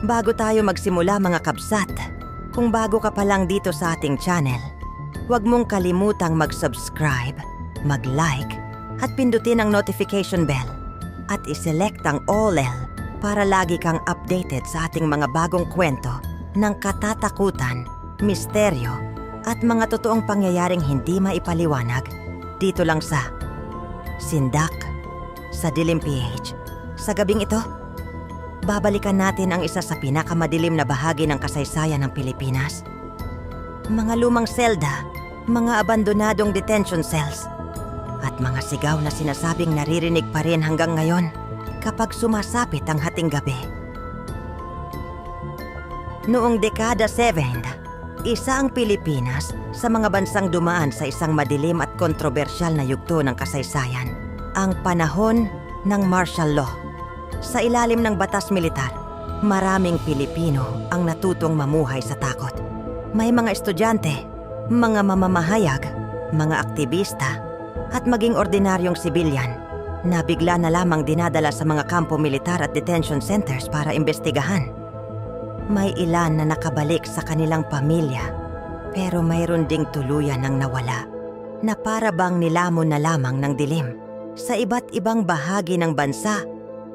Bago tayo magsimula mga kabsat, kung bago ka pa lang dito sa ating channel, huwag mong kalimutang mag-subscribe, mag-like, at pindutin ang notification bell at iselect ang all para lagi kang updated sa ating mga bagong kwento ng katatakutan, misteryo, at mga totoong pangyayaring hindi maipaliwanag dito lang sa Sindak sa Dilim PH. Sa gabing ito, babalikan natin ang isa sa pinakamadilim na bahagi ng kasaysayan ng Pilipinas. Mga lumang selda, mga abandonadong detention cells, at mga sigaw na sinasabing naririnig pa rin hanggang ngayon kapag sumasapit ang hating gabi. Noong dekada 70, isa ang Pilipinas sa mga bansang dumaan sa isang madilim at kontrobersyal na yugto ng kasaysayan, ang panahon ng martial law. Sa ilalim ng batas militar, maraming Pilipino ang natutong mamuhay sa takot. May mga estudyante, mga mamamahayag, mga aktivista, at maging ordinaryong sibilyan na bigla na lamang dinadala sa mga kampo militar at detention centers para imbestigahan. May ilan na nakabalik sa kanilang pamilya, pero mayroon ding tuluyan ng nawala, na para bang nilamon na lamang ng dilim. Sa iba't ibang bahagi ng bansa,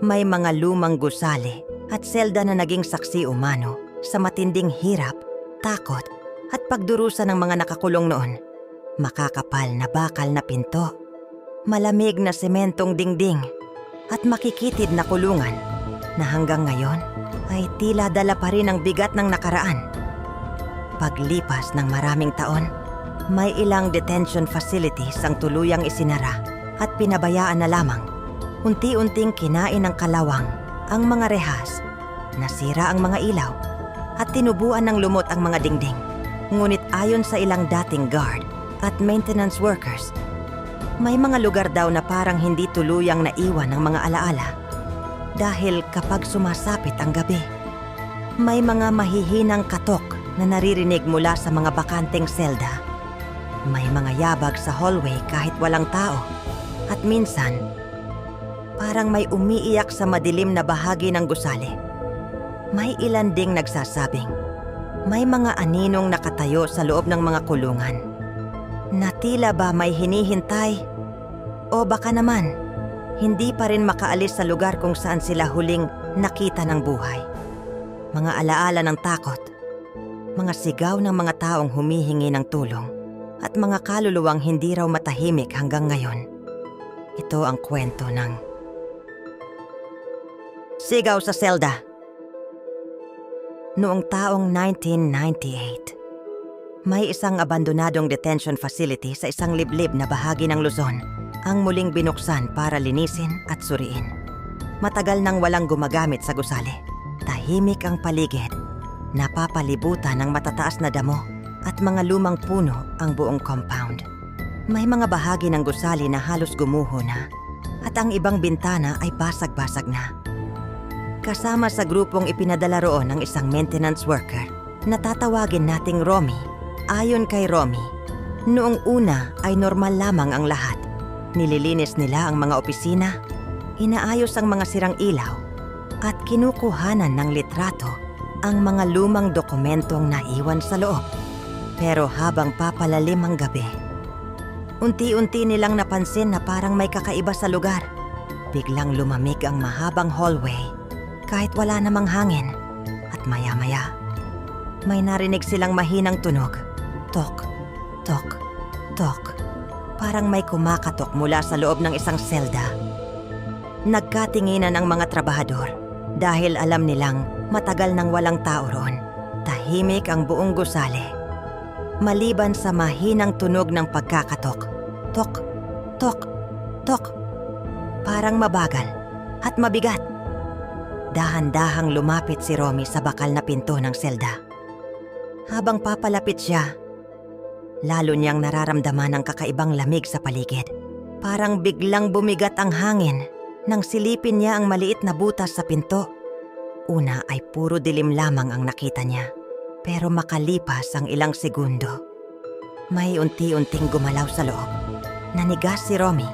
may mga lumang gusali at selda na naging saksi umano sa matinding hirap, takot, at pagdurusa ng mga nakakulong noon. Makakapal na bakal na pinto, malamig na sementong dingding, at makikitid na kulungan na hanggang ngayon ay tila dala pa rin ang bigat ng nakaraan. Paglipas ng maraming taon, may ilang detention facilities ang tuluyang isinara at pinabayaan na lamang. Unti-unting kinain ng kalawang ang mga rehas, nasira ang mga ilaw, at tinubuan ng lumot ang mga dingding. Ngunit ayon sa ilang dating guard at maintenance workers, may mga lugar daw na parang hindi tuluyang naiwan ng mga alaala. Dahil kapag sumasapit ang gabi, may mga mahihinang katok na naririnig mula sa mga bakanteng selda. May mga yabag sa hallway kahit walang tao, at minsan, parang may umiiyak sa madilim na bahagi ng gusali. May ilan ding nagsasabing may mga aninong nakatayo sa loob ng mga kulungan na tila ba may hinihintay o baka naman hindi pa rin makaalis sa lugar kung saan sila huling nakita ng buhay. Mga alaala ng takot, mga sigaw ng mga taong humihingi ng tulong, at mga kaluluwang hindi raw matahimik hanggang ngayon. Ito ang kwento ng Sigaw sa Selda. Noong taong 1998, may isang abandonadong detention facility sa isang liblib na bahagi ng Luzon ang muling binuksan para linisin at suriin. Matagal nang walang gumagamit sa gusali. Tahimik ang paligid. Napapalibutan ng matataas na damo at mga lumang puno ang buong compound. May mga bahagi ng gusali na halos gumuho na at ang ibang bintana ay basag-basag na. Kasama sa grupong ipinadala roon ng isang maintenance worker na tatawagin nating Romy. Ayon kay Romy, noong una ay normal lamang ang lahat. Nililinis nila ang mga opisina, inaayos ang mga sirang ilaw, at kinukuhanan ng litrato ang mga lumang dokumentong naiwan sa loob. Pero habang papalalim ang gabi, unti-unti nilang napansin na parang may kakaiba sa lugar. Biglang lumamig ang mahabang hallway kahit wala namang hangin, at maya-maya may narinig silang mahinang tunog. Tok, tok, tok. Parang may kumakatok mula sa loob ng isang selda. Nagkatinginan ang mga trabahador dahil alam nilang matagal nang walang tao roon. Tahimik ang buong gusali, maliban sa mahinang tunog ng pagkakatok. Tok, tok, tok. Parang mabagal at mabigat. Dahan-dahang lumapit si Romy sa bakal na pinto ng selda. Habang papalapit siya, lalo niyang nararamdaman ang kakaibang lamig sa paligid. Parang biglang bumigat ang hangin nang silipin niya ang maliit na butas sa pinto. Una ay puro dilim lamang ang nakita niya. Pero makalipas ang ilang segundo, may unti-unting gumalaw sa loob. Nanigas si Romy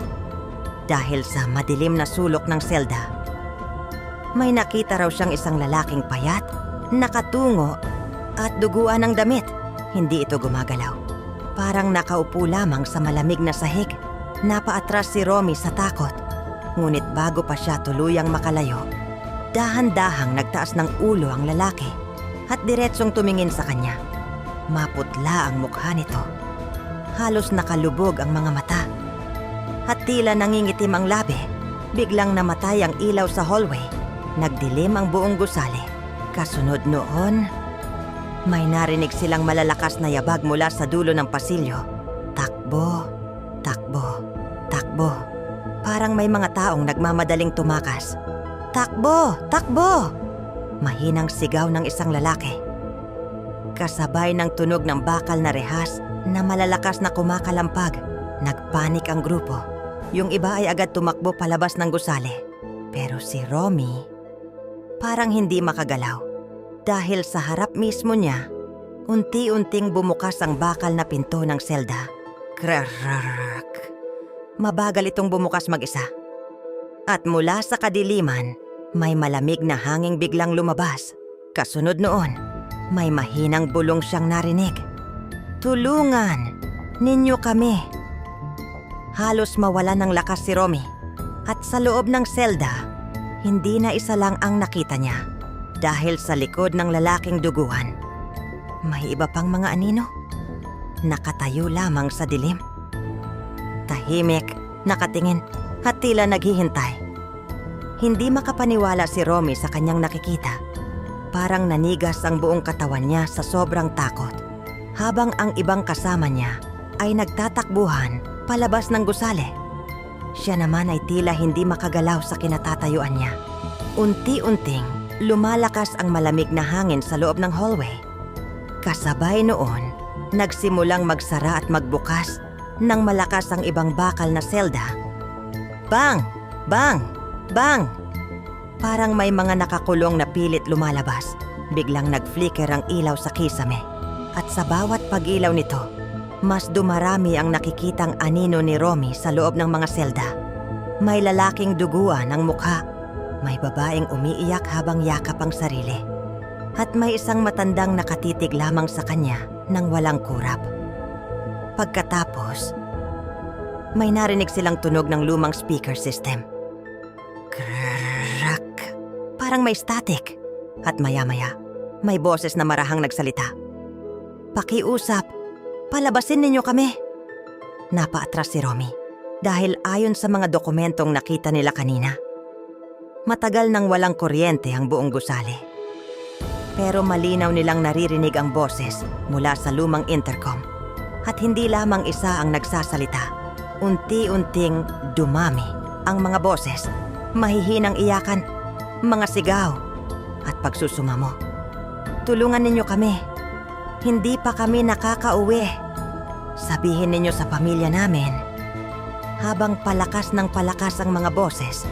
dahil sa madilim na sulok ng selda. May nakita raw siyang isang lalaking payat nakatungo at duguan ng damit. Hindi ito gumagalaw. Parang nakaupo lamang sa malamig na sahig. Napaatras si Romy sa takot. Ngunit bago pa siya tuluyang makalayo, dahan-dahang nagtaas ng ulo ang lalaki at diretsong tumingin sa kanya. Maputla ang mukha nito. Halos nakalubog ang mga mata. At tila nangingitim ang labi. Biglang namatay ang ilaw sa hallway. Nagdilim ang buong gusali. Kasunod noon, may narinig silang malalakas na yabag mula sa dulo ng pasilyo. Takbo, takbo, takbo. Parang may mga taong nagmamadaling tumakas. Takbo, takbo! Mahinang sigaw ng isang lalaki. Kasabay ng tunog ng bakal na rehas na malalakas na kumakalampag. Nagpanik ang grupo. Yung iba ay agad tumakbo palabas ng gusali. Pero si Romy parang hindi makagalaw. Dahil sa harap mismo niya, unti-unting bumukas ang bakal na pinto ng selda. Krarak! Mabagal itong bumukas mag-isa. At mula sa kadiliman, may malamig na hanging biglang lumabas. Kasunod noon, may mahinang bulong siyang narinig. Tulungan! Ninyo kami! Halos mawala ng lakas si Romy. At sa loob ng selda, hindi na isa lang ang nakita niya. Dahil sa likod ng lalaking duguan, may iba pang mga anino. Nakatayo lamang sa dilim. Tahimik, nakatingin, at tila naghihintay. Hindi makapaniwala si Romy sa kanyang nakikita. Parang nanigas ang buong katawan niya sa sobrang takot. Habang ang ibang kasama niya ay nagtatakbuhan palabas ng gusali. Siya naman ay tila hindi makagalaw sa kinatatayuan niya. Unti-unting lumalakas ang malamig na hangin sa loob ng hallway. Kasabay noon, nagsimulang magsara at magbukas ng malakas ang ibang bakal na selda. Bang! Bang! Bang! Parang may mga nakakulong na pilit lumalabas. Biglang nag-flicker ang ilaw sa kisame. At sa bawat pag-ilaw nito, mas dumarami ang nakikitang anino ni Romy sa loob ng mga selda. May lalaking duguan ang mukha. May babaeng umiiyak habang yakap ang sarili. At may isang matandang nakatitig lamang sa kanya nang walang kurap. Pagkatapos, may narinig silang tunog ng lumang speaker system. Krak! Parang may static. At maya-maya, may boses na marahang nagsalita. Pakiusap, palabasin ninyo kami. Napaatras si Romy dahil ayon sa mga dokumentong nakita nila kanina, matagal nang walang kuryente ang buong gusali. Pero malinaw nilang naririnig ang boses mula sa lumang intercom. At hindi lamang isa ang nagsasalita. Unti-unting dumami ang mga boses, mahihinang iyakan, mga sigaw, at pagsusumamo. Tulungan ninyo kami. Hindi pa kami nakakauwi. Sabihin ninyo sa pamilya namin. Habang palakas ng palakas ang mga boses,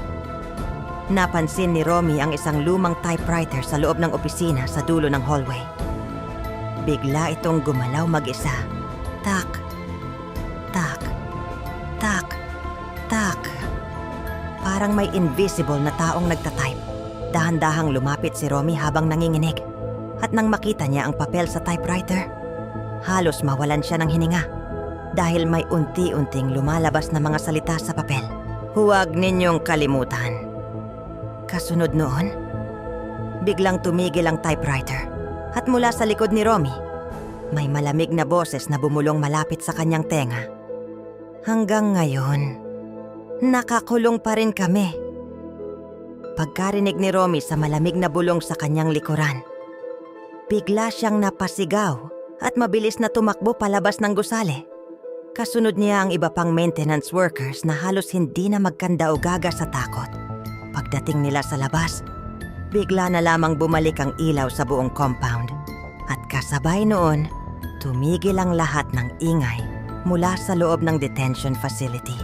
napansin ni Romy ang isang lumang typewriter sa loob ng opisina sa dulo ng hallway. Bigla itong gumalaw mag-isa. Tak, tak, tak, tak. Parang may invisible na taong nagtatype. Dahan-dahang lumapit si Romy habang nanginginig. At nang makita niya ang papel sa typewriter, halos mawalan siya ng hininga. Dahil may unti-unting lumalabas na mga salita sa papel. Huwag ninyong kalimutan. Kasunod noon, biglang tumigil ang typewriter. At mula sa likod ni Romy, may malamig na boses na bumulong malapit sa kanyang tenga. Hanggang ngayon, nakakulong pa rin kami. Pagkarinig ni Romy sa malamig na bulong sa kanyang likuran, bigla siyang napasigaw at mabilis na tumakbo palabas ng gusali. Kasunod niya ang iba pang maintenance workers na halos hindi na magkanda-ugaga sa takot. Pagdating nila sa labas, bigla na lamang bumalik ang ilaw sa buong compound. At kasabay noon, tumigil ang lahat ng ingay mula sa loob ng detention facility.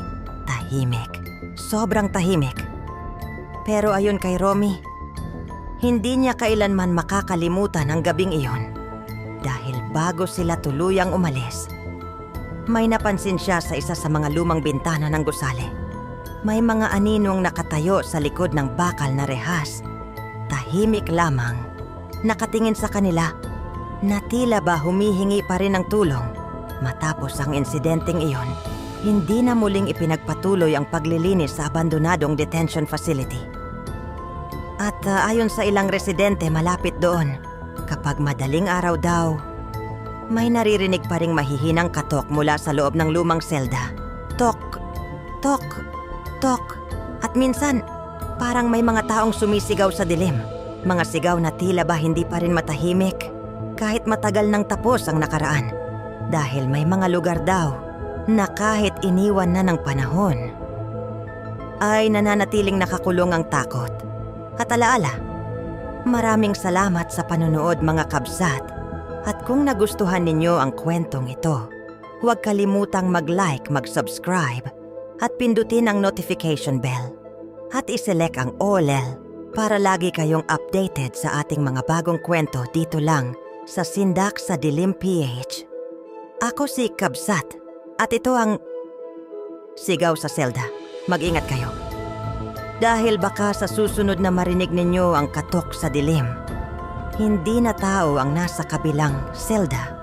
Tahimik. Sobrang tahimik. Pero ayon kay Romy, hindi niya kailanman makakalimutan ang gabing iyon. Dahil bago sila tuluyang umalis, may napansin siya sa isa sa mga lumang bintana ng gusali. May mga aninong nakatayo sa likod ng bakal na rehas. Tahimik lamang nakatingin sa kanila na tila ba humihingi pa rin ng tulong. Matapos ang insidenteng iyon, hindi na muling ipinagpatuloy ang paglilinis sa abandonadong detention facility. At ayon sa ilang residente malapit doon, kapag madaling araw daw, may naririnig pa ring mahihinang katok mula sa loob ng lumang selda. Tok, tok, tok. At minsan, parang may mga taong sumisigaw sa dilim. Mga sigaw na tila ba hindi pa rin matahimik kahit matagal nang tapos ang nakaraan. Dahil may mga lugar daw na kahit iniwan na ng panahon, ay nananatiling nakakulong ang takot. At alaala, maraming salamat sa panunood mga kabsat. At kung nagustuhan ninyo ang kwentong ito, huwag kalimutang mag-like, mag-subscribe, at pindutin ang notification bell. At iselect ang OLL para lagi kayong updated sa ating mga bagong kwento dito lang sa Sindak sa Dilim PH. Ako si Kabsat at ito ang Sigaw sa Selda. Mag-ingat kayo. Dahil baka sa susunod na marinig ninyo ang katok sa dilim, hindi na tao ang nasa kabilang selda.